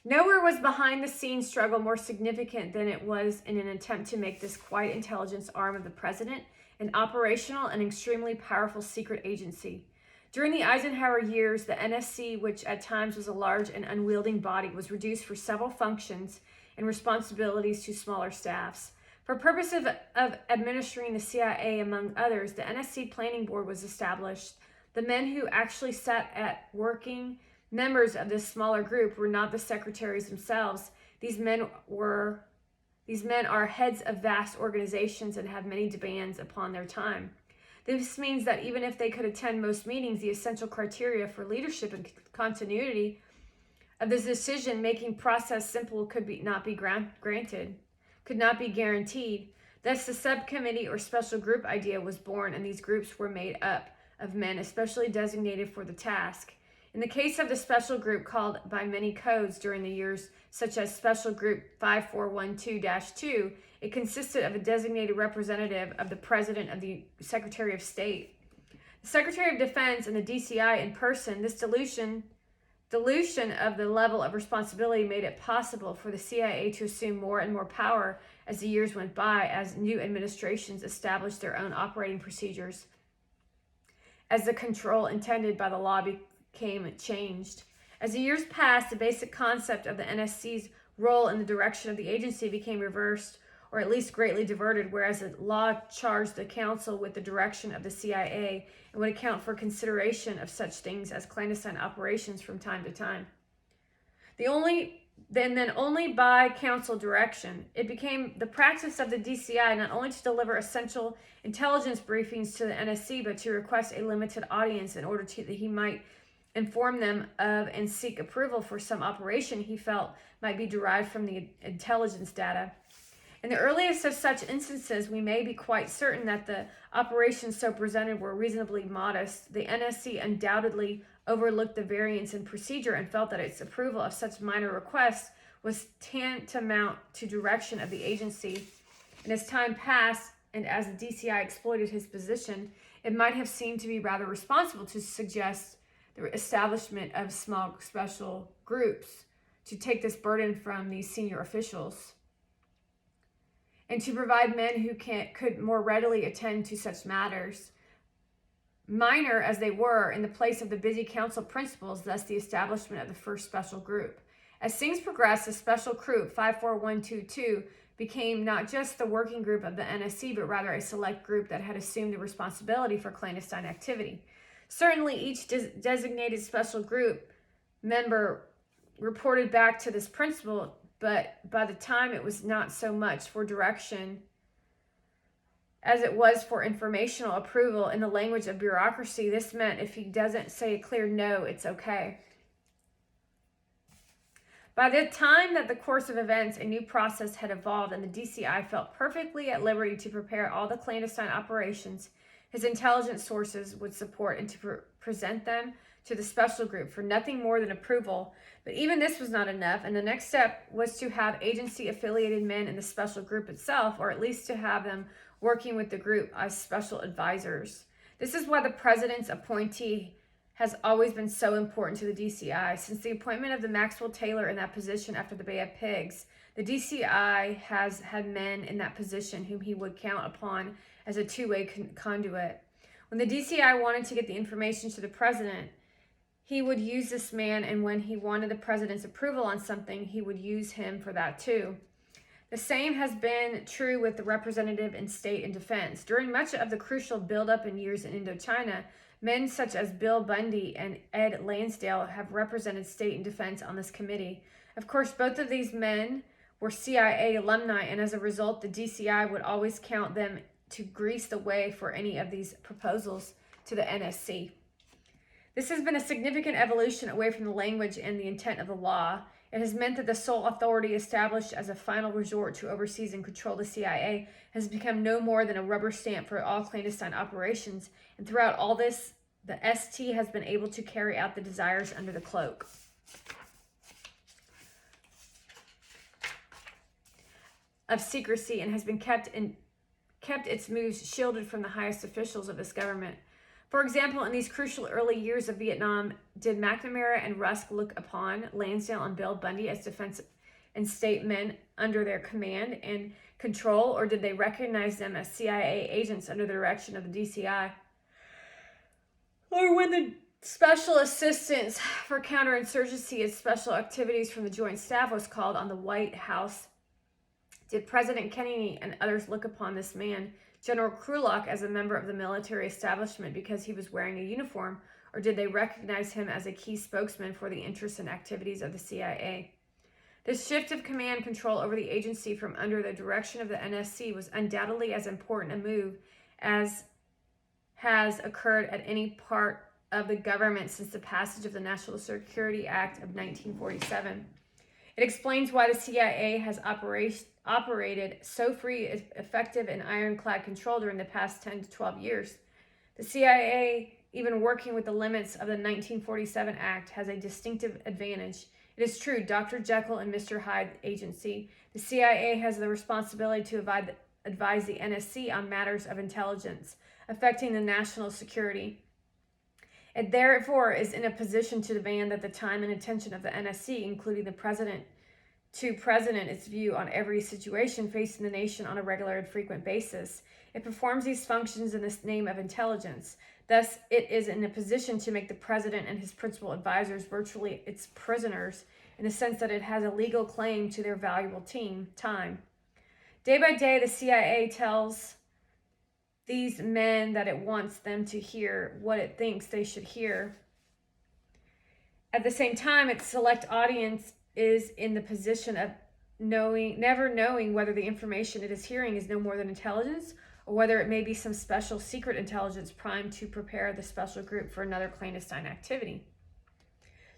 Nowhere was behind-the-scenes struggle more significant than it was in an attempt to make this quiet intelligence arm of the president an operational and extremely powerful secret agency. During the Eisenhower years, the NSC, which at times was a large and unwieldy body, was reduced for several functions and responsibilities to smaller staffs. For purposes of administering the CIA, among others, the NSC Planning Board was established. The men who actually sat at working members of this smaller group were not the secretaries themselves. These men are heads of vast organizations and have many demands upon their time. This means that even if they could attend most meetings, the essential criteria for leadership and continuity of this decision-making process could not be guaranteed. Thus, the subcommittee or special group idea was born, and these groups were made up of men especially designated for the task. In the case of the special group, called by many codes during the years, such as Special Group 5412-2, it consisted of a designated representative of the President of the Secretary of State, the Secretary of Defense, and the DCI in person. This dilution of the level of responsibility made it possible for the CIA to assume more and more power as the years went by, as new administrations established their own operating procedures, as the control intended by the law became changed. As the years passed, the basic concept of the NSC's role in the direction of the agency became reversed, or at least greatly diverted, whereas the law charged the council with the direction of the CIA and would account for consideration of such things as clandestine operations from time to time. Then only by council direction, it became the practice of the DCI not only to deliver essential intelligence briefings to the NSC, but to request a limited audience in order that he might inform them of and seek approval for some operation he felt might be derived from the intelligence data. In the earliest of such instances, we may be quite certain that the operations so presented were reasonably modest. The NSC undoubtedly overlooked the variance in procedure and felt that its approval of such minor requests was tantamount to direction of the agency. And as time passed, and as the DCI exploited his position, it might have seemed to be rather responsible to suggest the establishment of small special groups to take this burden from these senior officials and to provide men who could more readily attend to such matters, minor as they were, in the place of the busy council principals, thus the establishment of the first special group. As things progressed, the special group 54122 became not just the working group of the NSC, but rather a select group that had assumed the responsibility for clandestine activity. Certainly, each designated special group member reported back to this principal, but by the time it was not so much for direction as it was for informational approval. In the language of bureaucracy, this meant if he doesn't say a clear no, it's okay. By the time that the course of events, a new process had evolved, and the DCI felt perfectly at liberty to prepare all the clandestine operations his intelligence sources would support and to present them to the special group for nothing more than approval. But even this was not enough, and the next step was to have agency-affiliated men in the special group itself, or at least to have them working with the group as special advisors. This is why the president's appointee has always been so important to the DCI. Since the appointment of the Maxwell Taylor in that position after the Bay of Pigs, the DCI has had men in that position whom he would count upon as a two-way conduit. When the DCI wanted to get the information to the president, he would use this man, and when he wanted the president's approval on something, he would use him for that too. The same has been true with the representative in state and defense. During much of the crucial buildup in years in Indochina, men such as Bill Bundy and Ed Lansdale have represented state and defense on this committee. Of course, both of these men were CIA alumni, and as a result, the DCI would always count them to grease the way for any of these proposals to the NSC. This has been a significant evolution away from the language and the intent of the law. It has meant that the sole authority established as a final resort to oversee and control the CIA has become no more than a rubber stamp for all clandestine operations, and throughout all this, the ST has been able to carry out the desires under the cloak of secrecy and has been kept its moves shielded from the highest officials of this government. For example, in these crucial early years of Vietnam, did McNamara and Rusk look upon Lansdale and Bill Bundy as defense and state men under their command and control, or did they recognize them as CIA agents under the direction of the DCI? Or when the Special Assistance for Counterinsurgency and Special Activities from the Joint Staff was called on the White House, did President Kennedy and others look upon this man, General Krulak, as a member of the military establishment because he was wearing a uniform, or did they recognize him as a key spokesman for the interests and activities of the CIA? This shift of command control over the agency from under the direction of the NSC was undoubtedly as important a move as has occurred at any part of the government since the passage of the National Security Act of 1947. It explains why the CIA has operated so free, effective, and ironclad control during the past 10 to 12 years. The CIA, even working with the limits of the 1947 Act, has a distinctive advantage. It is true, Dr. Jekyll and Mr. Hyde agency. The CIA has the responsibility to advise the NSC on matters of intelligence affecting the national security. It therefore is in a position to demand that the time and attention of the NSC, including the president, to present its view on every situation facing the nation on a regular and frequent basis. It performs these functions in the name of intelligence. Thus, it is in a position to make the president and his principal advisors virtually its prisoners, in the sense that it has a legal claim to their valuable time. Day by day, the CIA tells these men that it wants them to hear what it thinks they should hear. At the same time, its select audience is in the position of never knowing whether the information it is hearing is no more than intelligence, or whether it may be some special secret intelligence primed to prepare the special group for another clandestine activity.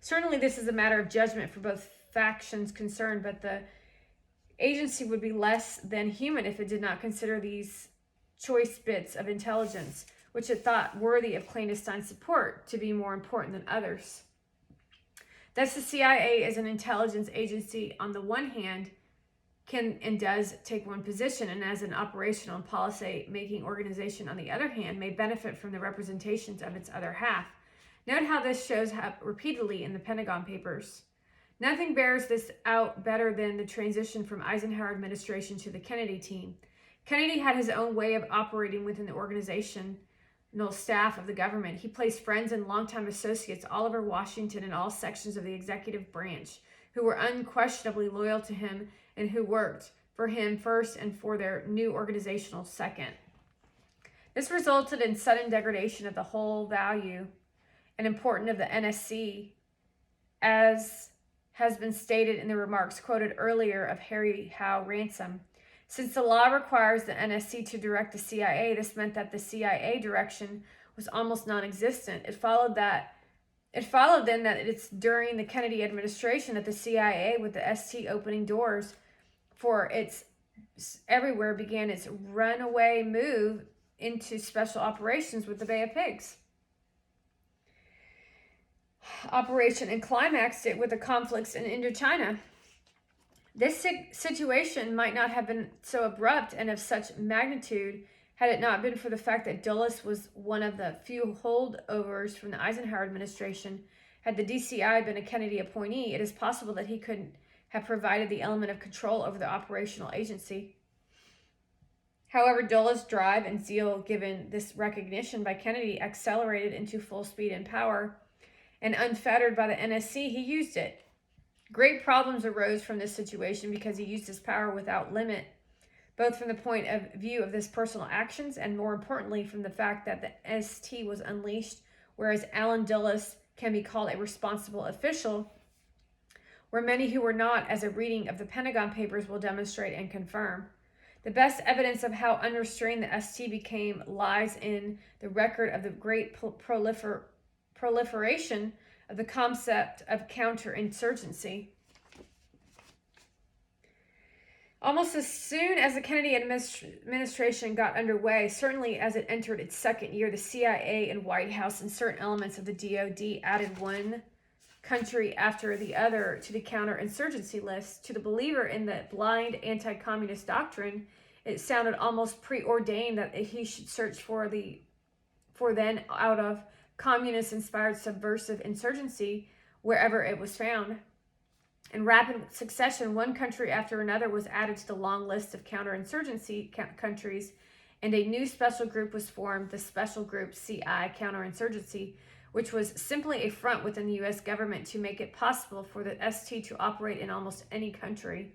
Certainly, this is a matter of judgment for both factions concerned, but the agency would be less than human if it did not consider these choice bits of intelligence, which it thought worthy of clandestine support, to be more important than others. Thus, the CIA as an intelligence agency, on the one hand, can and does take one position, and as an operational and policy-making organization, on the other hand, may benefit from the representations of its other half. Note how this shows up repeatedly in the Pentagon Papers. Nothing bears this out better than the transition from Eisenhower administration to the Kennedy team. Kennedy had his own way of operating within the organizational staff of the government. He placed friends and longtime associates all over Washington in all sections of the executive branch who were unquestionably loyal to him and who worked for him first and for their new organizational second. This resulted in sudden degradation of the whole value and importance of the NSC, as has been stated in the remarks quoted earlier of Harry Howe Ransom. Since the law requires the NSC to direct the CIA, this meant that the CIA direction was almost non-existent. It followed then that it's during the Kennedy administration that the CIA, with the ST opening doors for its everywhere, began its runaway move into special operations with the Bay of Pigs operation, and climaxed it with the conflicts in Indochina. This situation might not have been so abrupt and of such magnitude had it not been for the fact that Dulles was one of the few holdovers from the Eisenhower administration. Had the DCI been a Kennedy appointee, it is possible that he could have provided the element of control over the operational agency. However, Dulles' drive and zeal, given this recognition by Kennedy, accelerated into full speed and power, and unfettered by the NSC, he used it. Great problems arose from this situation because he used his power without limit, both from the point of view of his personal actions and, more importantly, from the fact that the ST was unleashed, whereas Allen Dulles can be called a responsible official, where many who were not, as a reading of the Pentagon Papers will demonstrate and confirm. The best evidence of how unrestrained the ST became lies in the record of the great proliferation of the concept of counterinsurgency. Almost as soon as the Kennedy administration got underway, certainly as it entered its second year, the CIA and White House and certain elements of the DoD added one country after the other to the counterinsurgency list. To the believer in the blind anti-communist doctrine, it sounded almost preordained that he should search for for then out of communist-inspired subversive insurgency wherever it was found. In rapid succession, one country after another was added to the long list of counterinsurgency countries, and a new special group was formed, the Special Group CI Counterinsurgency, which was simply a front within the U.S. government to make it possible for the ST to operate in almost any country.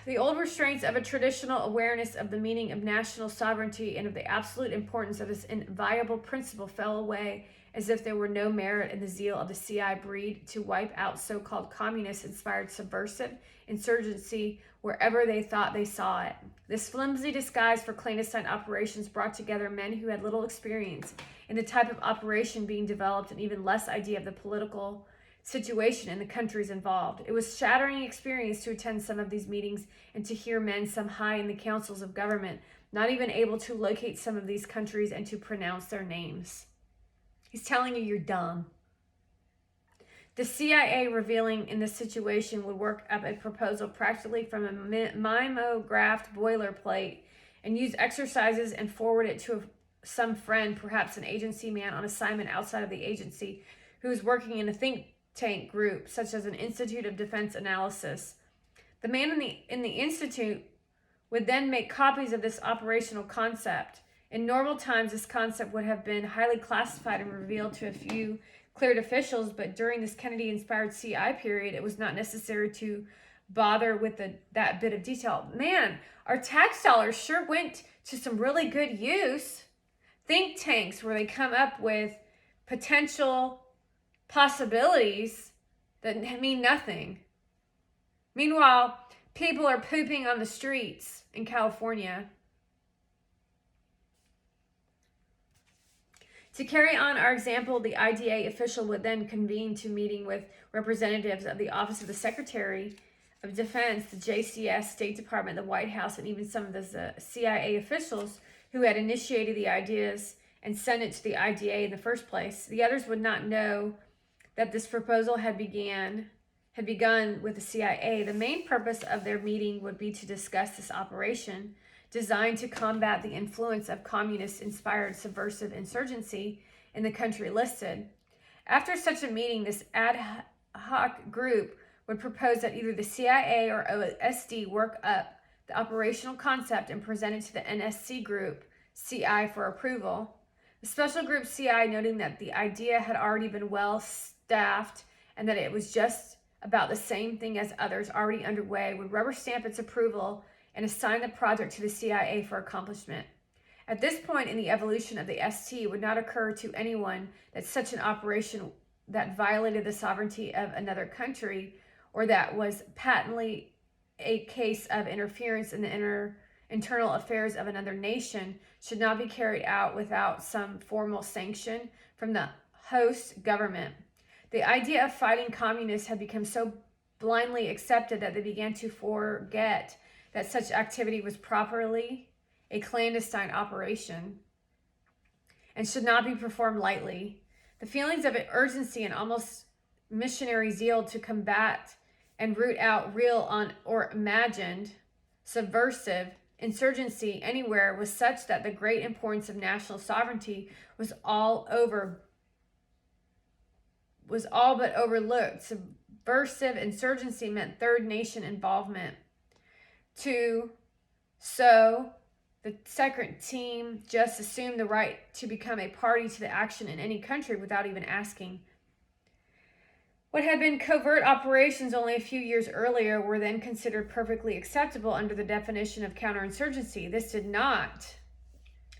The old restraints of a traditional awareness of the meaning of national sovereignty and of the absolute importance of this inviolable principle fell away, as if there were no merit in the zeal of the CI breed to wipe out so-called communist-inspired subversive insurgency wherever they thought they saw it. This flimsy disguise for clandestine operations brought together men who had little experience in the type of operation being developed and even less idea of the political situation in the countries involved. It was shattering experience to attend some of these meetings and to hear men, some high in the councils of government, not even able to locate some of these countries and to pronounce their names. He's telling you you're dumb. The CIA, revealing in this situation, would work up a proposal practically from a mimeographed boilerplate and use exercises and forward it to some friend, perhaps an agency man on assignment outside of the agency, who was working in a think tank group, such as an Institute of Defense Analysis. The man in the institute would then make copies of this operational concept. In normal times, this concept would have been highly classified and revealed to a few cleared officials, but during this Kennedy-inspired CI period, it was not necessary to bother with that bit of detail. Man, our tax dollars sure went to some really good use. Think tanks where they come up with potential possibilities that mean nothing. Meanwhile, people are pooping on the streets in California. To carry on our example, the IDA official would then convene to meeting with representatives of the Office of the Secretary of Defense, the JCS, State Department, the White House, and even some of the CIA officials who had initiated the ideas and sent it to the IDA in the first place. The others would not know that this proposal had begun with the CIA. The main purpose of their meeting would be to discuss this operation designed to combat the influence of communist-inspired subversive insurgency in the country listed. After such a meeting, this ad hoc group would propose that either the CIA or OSD work up the operational concept and present it to the NSC group, CI, for approval. The special group CI, noting that the idea had already been well staffed and that it was just about the same thing as others already underway, would rubber stamp its approval and assign the project to the CIA for accomplishment. At this point in the evolution of the ST, it would not occur to anyone that such an operation that violated the sovereignty of another country or that was patently a case of interference in the internal affairs of another nation should not be carried out without some formal sanction from the host government. The idea of fighting communists had become so blindly accepted that they began to forget that such activity was properly a clandestine operation and should not be performed lightly. The feelings of urgency and almost missionary zeal to combat and root out real or imagined subversive insurgency anywhere was such that the great importance of national sovereignty was all but overlooked. Subversive insurgency meant third nation involvement. So the second team just assumed the right to become a party to the action in any country without even asking. What had been covert operations only a few years earlier were then considered perfectly acceptable under the definition of counterinsurgency. This did not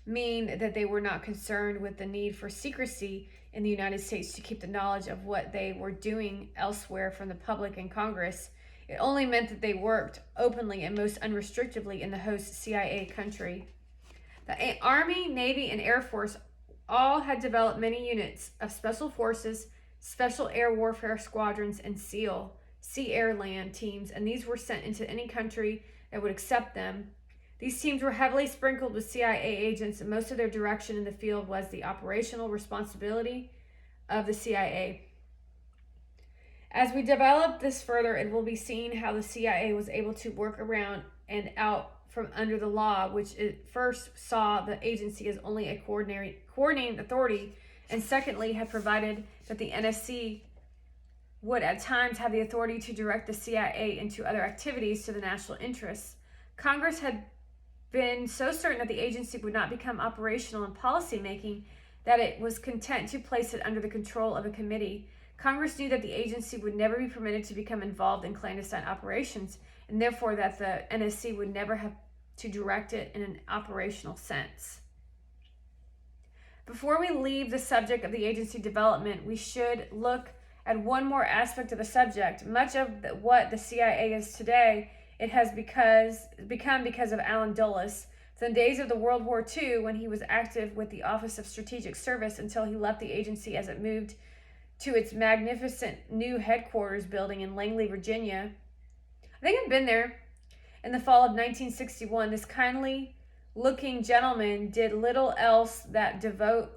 mean that they were not concerned with the need for secrecy in the United States to keep the knowledge of what they were doing elsewhere from the public and Congress. It only meant that they worked openly and most unrestrictedly in the host CIA country. The Army, Navy, and Air Force all had developed many units of special forces, special air warfare squadrons, and SEAL, sea, air, land teams, and these were sent into any country that would accept them. These teams were heavily sprinkled with CIA agents, and most of their direction in the field was the operational responsibility of the CIA. As we develop this further, it will be seen how the CIA was able to work around and out from under the law, which it first saw the agency as only a coordinating authority, and secondly had provided that the NSC would at times have the authority to direct the CIA into other activities to the national interests. Congress had been so certain that the agency would not become operational in policy making that it was content to place it under the control of a committee. Congress knew that the agency would never be permitted to become involved in clandestine operations, and therefore that the NSC would never have to direct it in an operational sense. Before we leave the subject of the agency development, we should look at one more aspect of the subject. Much of what the CIA is today, it has become because of Allen Dulles. From the days of the World War II, when he was active with the Office of Strategic Service, until he left the agency as it moved to its magnificent new headquarters building in Langley, Virginia. I think I've been there. In the fall of 1961, this kindly looking gentleman did little else than devote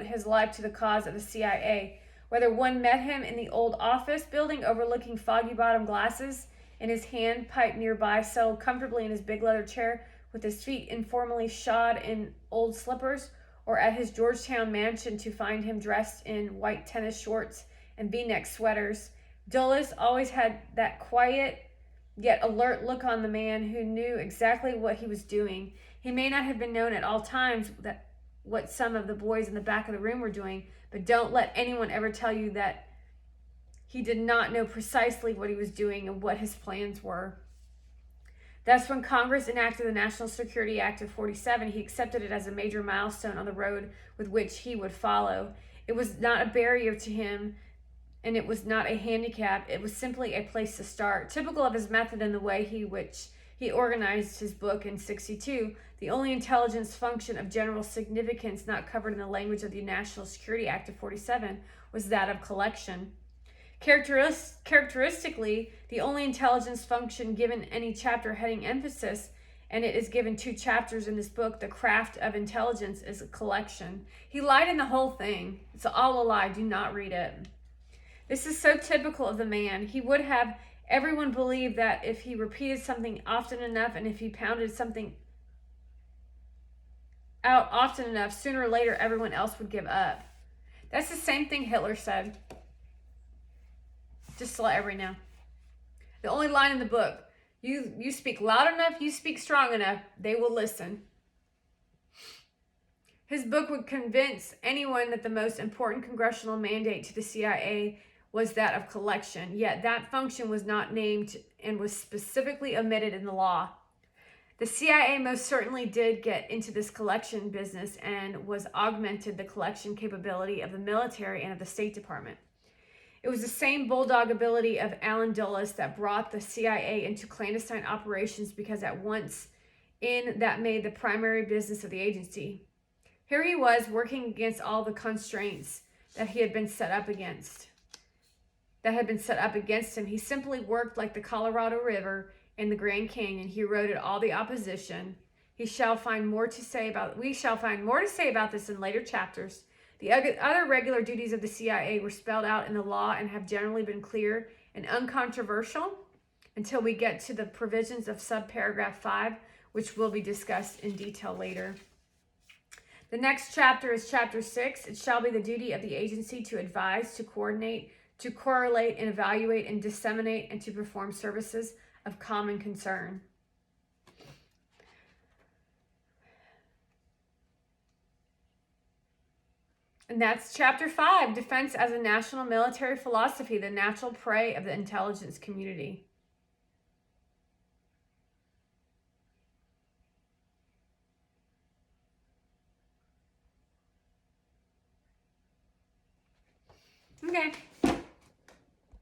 his life to the cause of the CIA. Whether one met him in the old office building overlooking foggy bottom glasses, in his hand pipe nearby, settled comfortably in his big leather chair with his feet informally shod in old slippers, or at his Georgetown mansion to find him dressed in white tennis shorts and V-neck sweaters, Dulles always had that quiet yet alert look on the man who knew exactly what he was doing. He may not have been known at all times that what some of the boys in the back of the room were doing, but don't let anyone ever tell you that he did not know precisely what he was doing and what his plans were. Thus, when Congress enacted the National Security Act of 47, he accepted it as a major milestone on the road with which he would follow. It was not a barrier to him, and it was not a handicap. It was simply a place to start. Typical of his method and the way he organized his book in 62, the only intelligence function of general significance not covered in the language of the National Security Act of 47 was that of collection. Characteristically, the only intelligence function given any chapter heading emphasis, and it is given 2 chapters in this book, The Craft of Intelligence, is a collection. He lied in the whole thing. It's all a lie. Do not read it. This is so typical of the man. He would have everyone believe that if he repeated something often enough and if he pounded something out often enough, sooner or later everyone else would give up. That's the same thing Hitler said. Just to let everybody know. The only line in the book, you speak loud enough, you speak strong enough, they will listen. His book would convince anyone that the most important congressional mandate to the CIA was that of collection, yet that function was not named and was specifically omitted in the law. The CIA most certainly did get into this collection business and was augmented the collection capability of the military and of the State Department. It was the same bulldog ability of Allen Dulles that brought the CIA into clandestine operations, because at once in that made the primary business of the agency. Here he was working against all the constraints that had been set up against him. He simply worked like the Colorado River and the Grand Canyon. He eroded all the opposition. We shall find more to say about this in later chapters. The other regular duties of the CIA were spelled out in the law and have generally been clear and uncontroversial until we get to the provisions of subparagraph 5, which will be discussed in detail later. The next chapter is chapter 6. It shall be the duty of the agency to advise, to coordinate, to correlate and evaluate and disseminate, and to perform services of common concern. And that's chapter 5, Defense as a National Military Philosophy, the natural prey of the intelligence community. Okay.